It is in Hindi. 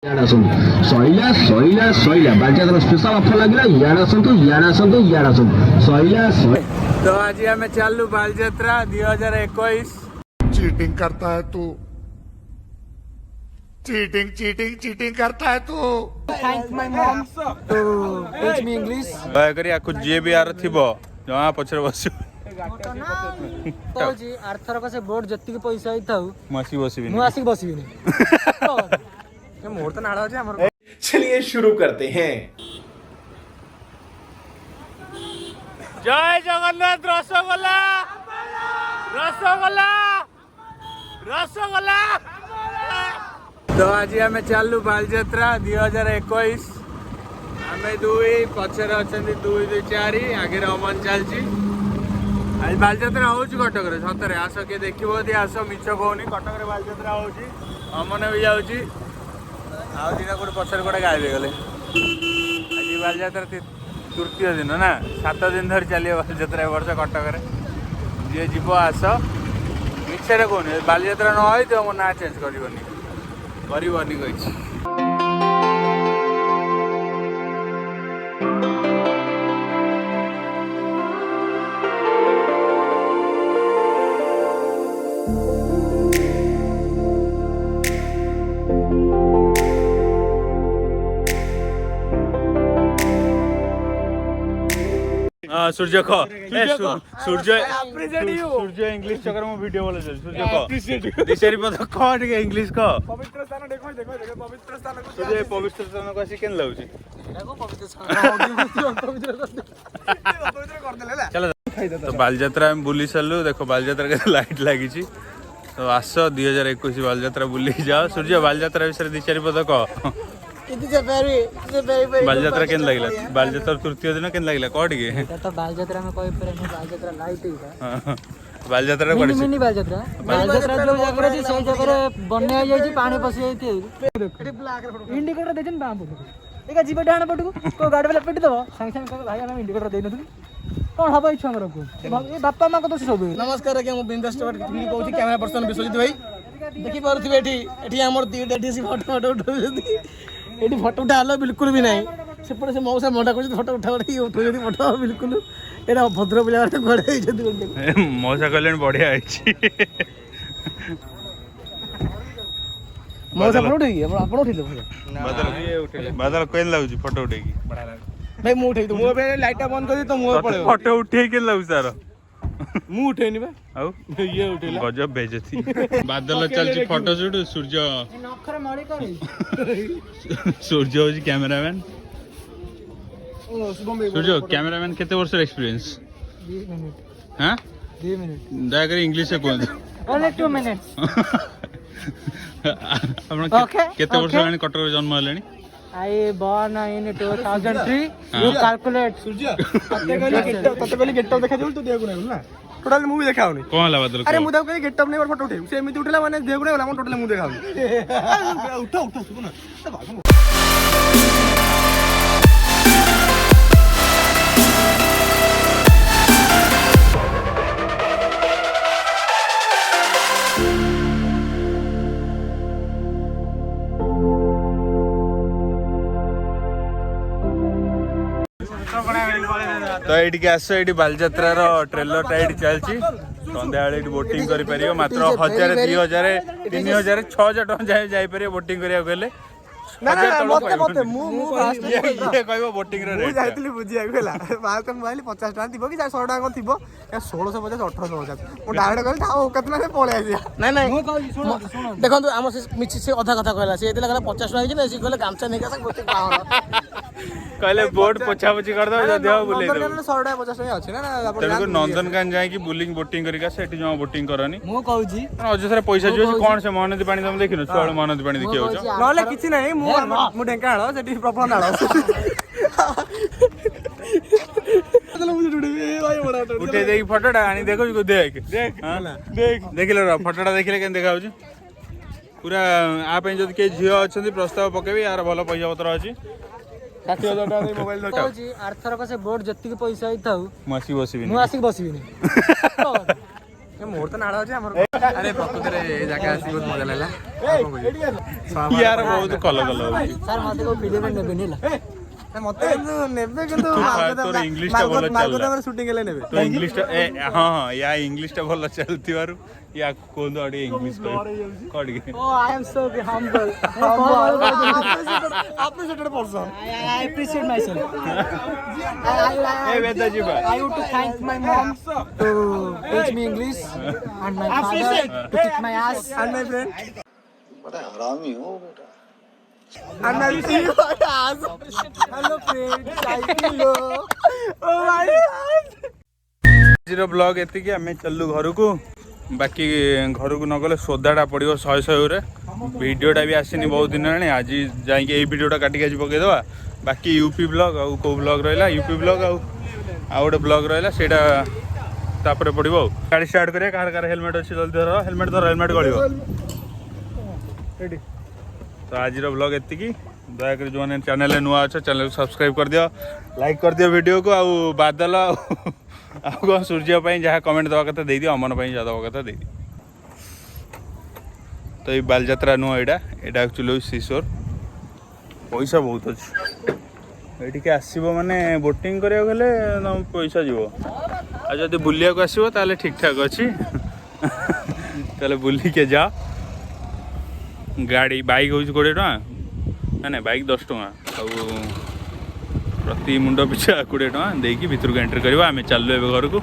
सैला सैला सैला बालचात्र स्पेशल ऑफर लगे सैला। तो आज आम चलू बालजात्रा 2021। चीटिंग करता है तू, चीटिंग चीटिंग चीटिंग करता है तू। Thank my mom to teach me English. दया करी आकु जे भी आर थिबो जमा पछरे बसु जी आर्थर से बोर्ड जति पैसा होइथाउ मसी बसिबिनी मु आसी बसिबिनी मोर तो नाड़ा होजे हमर। चलिए शुरू करते हैं। जय जगन्नाथ। रसगोल्ला रसगोल्ला रसगोल्ला। तो आज आम चलू बालजात्रा 2021। आम दुई पचर अच्छा 2 2 4 आगे अमन चलची। आज बालजात्रा हो कटक सतरे आस किए देखिए आस मिछ कहूनी कटक बालजात्रा हो अमन भी जाऊँगी आउ दिन गोटे पचर गोटे गायब गले। आज बालजात्रा तृतीय दिन ना 7 दिन धरी चलिए बालजात्रा वर्ष कटक जी जीव आस मिछे कहूनी बालजात्रा न हो तो मो ना चेंज करनी कही। सूर्य ख सूर्य इंग्लिश चक्कर में वीडियो बोले सूर्य ख दिशरी पद ख ठीक इंग्लिश ख पवित्र स्थान देखो देखो देखो पवित्र स्थान को सूर्य पवित्र स्थान को आसी केन लाउची एगो पवित्र स्थान पवित्र कर देले चलो। तो बालजात्रा में बुली चलू देखो बालजात्रा के लाइट लगी तो आस 2021 बालजात्रा बुली जाओ। सूर्य बालजात्रा विषय दिशरी पद क बालजात्रा केन लागला बालजात्रा तृतीय दिन केन लागला कह टिके तो बालजात्रा में कोई पर नहीं बालजात्रा लाइट ही बालजात्रा मिनी मिनी बालजात्रा बालजात्रा जो जगह जी सही जगह बन्या जाई छी पानी पसी जाई इंडिकेटर देछन बाम पटको एका जीव डाण पटको को गाडी वाला पेट दबो संग संग कह भाई हम इंडिकेटर देइ नथु कोन हबो इच्छा हमर को ए बापा मां को तो सब। नमस्कार आज्ञा मु बिंदास टवर टीवी कहूची कैमरा पर्सन विश्वजित भाई देखि पारुथिबे एठी हमर दीटा सी फोटो उठौछथि एठी फोटो उठा हलो बिल्कुल भी नहीं सेपटे से मौसा मोटा कोची फोटो उठा उठौछथि फोटो बिल्कुल एरा भद्र पिला गड़े होइछथि मौसा कल्याण बढ़िया आइछि मौसा फोटो उठेगी आपण उठिले बादल ये उठेले बादल कोइन लाउछि फोटो उठेगी भाई मु उठेई तो मु लाइट बंद कर दी तो मु पळे फोटो उठे के लाउ सार मु उठेनी बा आउ ये उठेला गजब बेजती बादल चलछि फोटो शूट सूर्य नखर मारी करे सूर्य होछि कैमरामैन ओ शुभम भाई सूर्य कैमरामैन केते वर्ष एक्सपीरियंस 20 मिनट हां 2 मिनट दया कर इंग्लिश से कोन ओनली 2 मिनट्स आपण Okay, केते वर्ष okay. लानी कटर जन्म हलेनी आई born in 2003 you calculate सूर्य तते कहली गेटअप देखा देउ तो देख को नहीं ना टोटल मूवी देखाउनी कोन हला बादल अरे मुदा कहली गेटअप नहीं फोटो उठे से एमिति उठला माने देख को नहीं हम टोटल मु देखाउनी उठा उठा सुन ना तो ये आस ये बालजात्रार ट्रेलर ये चलती सन्ध्या बोटिंग कर मात्र 1000 2000 3000 6000 टका जाए जापर बोटिंग करें ना ना मते मते मु फास्ट ये कहबो बोटिंग रे मु जाइतली बुझिया गेला बात हम कहली 50 टका थिबो कि 100 टका थिबो 1650 1850 मु डायरेक्ट कहली थाओ केतना से पळे आजिया नहीं नहीं मु कहली सुन देखंतु हम से मिछि से अधा कथा कहला से एतला कहला 50 टका हिजे से कहले गामछा नै का गोटे पावन कहले बोट पोछा पोछी कर दो जदी हो बुले दो 100 टका 50 टका अछि ना तेरे नंदनकान जाय कि बुलिंग बोटिंग करिका सेठी जमा बोटिंग करनी मु कहूजी अजसरे पैसा जो कोन से महानदी पानी तुम देखिनो छळ महानदी पानी देखि होछ नले किछि नै मु ढेंकाळ सेठी प्रफन डाळ उठे देख फोटोटा आनी देखो को देख देख देख देखिलो फोटोटा देखिले केन देखा होछ पूरा आ पे जदी के झियो अछंती प्रस्ताव पकेबी यार भलो पैसा पत्र अछि 60000 टका दे मोबाइल दो कहूजी आर्थर से बोर्ड जति पैसा होइथाउ मसी बसिबिनी मु आसी बसिबिनी मोर तो नाड़ा अछि हमर अरे प्रकृति रे जाके आसी बहुत मजा लागला यार बहुत कल कल सर मते को वीडियो में नेबे निला मते नेबे किंतु तोर इंग्लिश टा भलो चल शूटिंग ले नेबे तो इंग्लिश टा हां हां या इंग्लिश टा भलो चलतिवारु या कोन अडी इंग्लिश कड के ओ I am so humble appreciated person. I appreciate myself. ए वेदा जी बा I want to thank my mom to teach me English and my father to kick my ass and my friend बड़ा हरामी हो बेटा and my ass hello friend saikilo oh my god zero blog एति कि हमें चललु घर को बाकी घर को न गले सोदाटा पड़ो 100 रे वीडियोटा भी आसनी बहुत दिन है आज जाइए यही वीडियोटा काटिक आज पकईदे बाकी यूपी ब्लॉग आउ को ब्लॉग रहा यूपी ब्लॉग आउ गोटे ब्लॉग रहा सेटा तापर पड़ो गाड़ी स्टार्ट करें कार कार हेलमेट अच्छे जल्दी धर हेलमेट गलो तो आज ब्लॉग एति दयाक जो मैंने चैनल नुआ अच्छे चैनल को सब्सक्राइब कर दियो लाइक कर दियो वीडियो को आउ बादल आउ सूर्य जहाँ कमेंट दवा कथा दे दियो अमन ज़्यादा कथा दे दियो तो ये बालजात्रा नुह यहाँ एक्चुअली सीसोर पैसा बहुत अच्छे ये आसब माने बोटिंग करा गले पैसा जीव आदि बुलिया को आसो ताले ठीक ठाक अच्छी ताले बुलिके जा गाड़ी बाइक हूँ 20 टका ना बाइक 10 टका प्रति मुंड पिछा 20 टका देकी भितर को एंट्री करवा आम चलु ए घर को